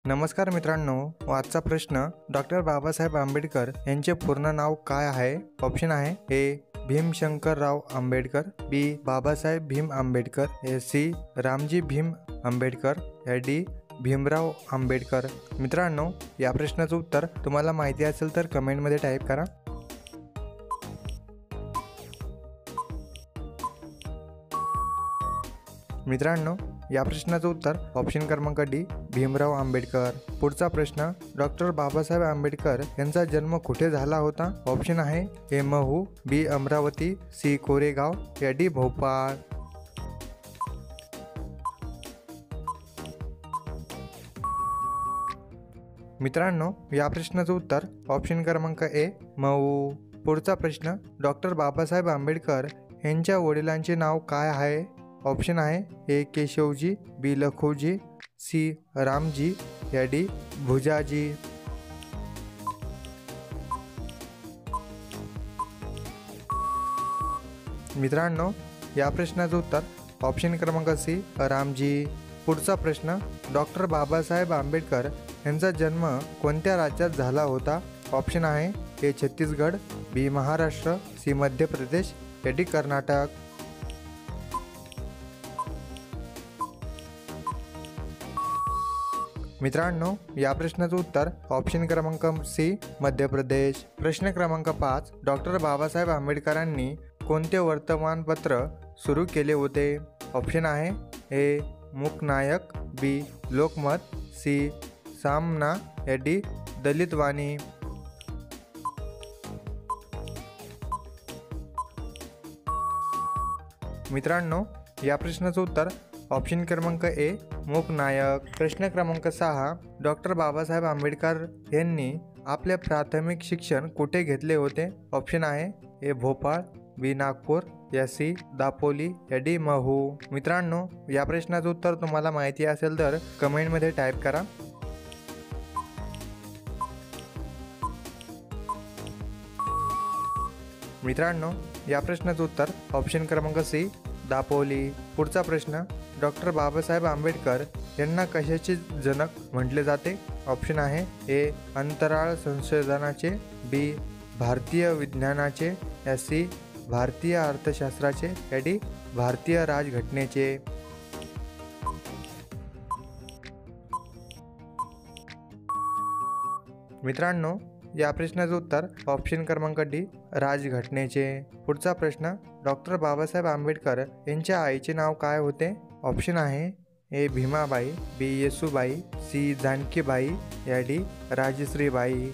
नमस्कार मित्रांनो, आजचा प्रश्न डॉक्टर बाबासाहेब आंबेडकर यांचे पूर्ण नाव काय आहे? ऑप्शन आहे ए भीमशंकरराव आंबेडकर, बी बाबासाहेब भीम आंबेडकर, सी रामजी भीम आंबेडकर, डी भीमराव आंबेडकर। मित्रांनो, या प्रश्नाचं उत्तर तुम्हाला माहिती असेल तर कमेंटमध्ये टाईप करा। मित्रांनो, या प्रश्नाचं उत्तर ऑप्शन क्रमांक डी भीमराव आंबेडकर। पुढचा प्रश्न, डॉक्टर बाबासाहेब आंबेडकर यांचा जन्म कुठे झाला होता? ऑप्शन आहे ए महू, बी अमरावती, सी कोरेगाव, या डी भोपाळ। मित्रांनो, या प्रश्नाचं उत्तर ऑप्शन क्रमांक ए महू। पुढचा प्रश्न, डॉक्टर बाबासाहेब आंबेडकर यांच्या वडिलांचे नाव काय आहे? ऑप्शन आहे ए केशवजी, बी लखोजी, सी रामजी, या डी भुजाजी। मित्रांनो, या प्रश्नाचं उत्तर ऑप्शन क्रमांक सी रामजी। पुढचा प्रश्न, डॉक्टर बाबासाहेब आंबेडकर यांचा जन्म कोणत्या राज्यात झाला होता? ऑप्शन आहे ए छत्तीसगड, बी महाराष्ट्र, सी मध्य प्रदेश, या डी कर्नाटक। मित्रांनो, या प्रश्नाचं उत्तर ऑप्शन क्रमांक सी मध्य प्रदेश। प्रश्न क्रमांक 5, डॉक्टर बाबासाहेब आंबेडकरांनी कोणते वर्तमानपत्र सुरू केले होते? ऑप्शन आहे ए मूकनायक, बी लोकमत, सी सामना, या डी दलित वाणी। मित्रांनो, या प्रश्नाचं उत्तर ऑप्शन क्रमांक ए मूकनायक। प्रश्न क्रमांक 6, डॉक्टर बाबासाहेब आंबेडकर यांनी आपले प्राथमिक शिक्षण कुठे घेतले होते? ऑप्शन आहे ए भोपाळ, बी नागपूर, या सी दापोली, या डी महू। मित्रांनो, या प्रश्नाचं उत्तर तुम्हाला माहिती असेल तर कमेंटमध्ये टाईप करा। मित्रांनो, या प्रश्नाचं उत्तर ऑप्शन क्रमांक सी दापोली। पुढचा प्रश्न, डॉक्टर बाबासाहेब आंबेडकर यांना कशाचे जनक म्हटले जाते? ऑप्शन आहे ए अंतराळ संशोधनाचे, बी भारतीय विज्ञानाचे, या सी भारतीय अर्थशास्त्राचे, या डी भारतीय राजघटनेचे। मित्रांनो, या प्रश्नाचं उत्तर ऑप्शन क्रमांक डी राजघटनेचे। पुढचा प्रश्न, डॉक्टर बाबासाहेब आंबेडकर यांच्या आईचे नाव काय होते? ऑप्शन आहे ए भीमाबाई, बी येसूबाई, सी जानकीबाई, या डी राजश्रीबाई।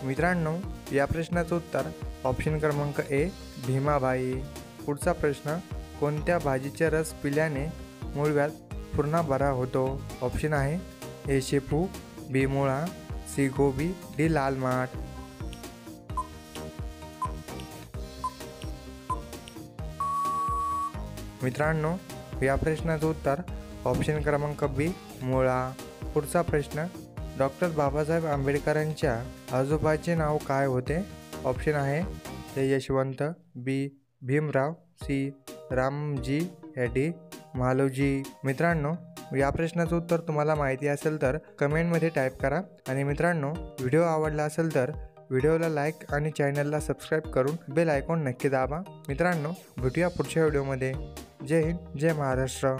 मित्रांनो, या प्रश्नाचं उत्तर ऑप्शन क्रमांक ए भीमाबाई। पुढचा प्रश्न, कोणत्या भाजीचे रस पिल्याने मूळव्याध पूर्ण बरा होतो? ऑप्शन आहे ए शेपू, बी मुळा, सी गोबी, डी लाल माठ। मित्रांनो, या प्रश्नाचं उत्तर ऑप्शन क्रमांक बी मुळा। पुढचा प्रश्न, डॉक्टर बाबासाहेब आंबेडकरांच्या आजोबाचे नाव काय होते? ऑप्शन आहे ए यशवंत, बी भीमराव, सी रामजी, या डी मालोजी। मित्रांनो, या प्रश्नाचं उत्तर तुम्हाला माहिती असेल तर कमेंटमध्ये टाईप करा। आणि मित्रांनो, व्हिडिओ आवडला असेल तर व्हिडिओला लाईक आणि चॅनलला सबस्क्राईब करून बेल आयकॉन नक्की दाबा। मित्रांनो, भेटूया पुढच्या व्हिडिओमध्ये। जय हिंद, जय महाराष्ट्र।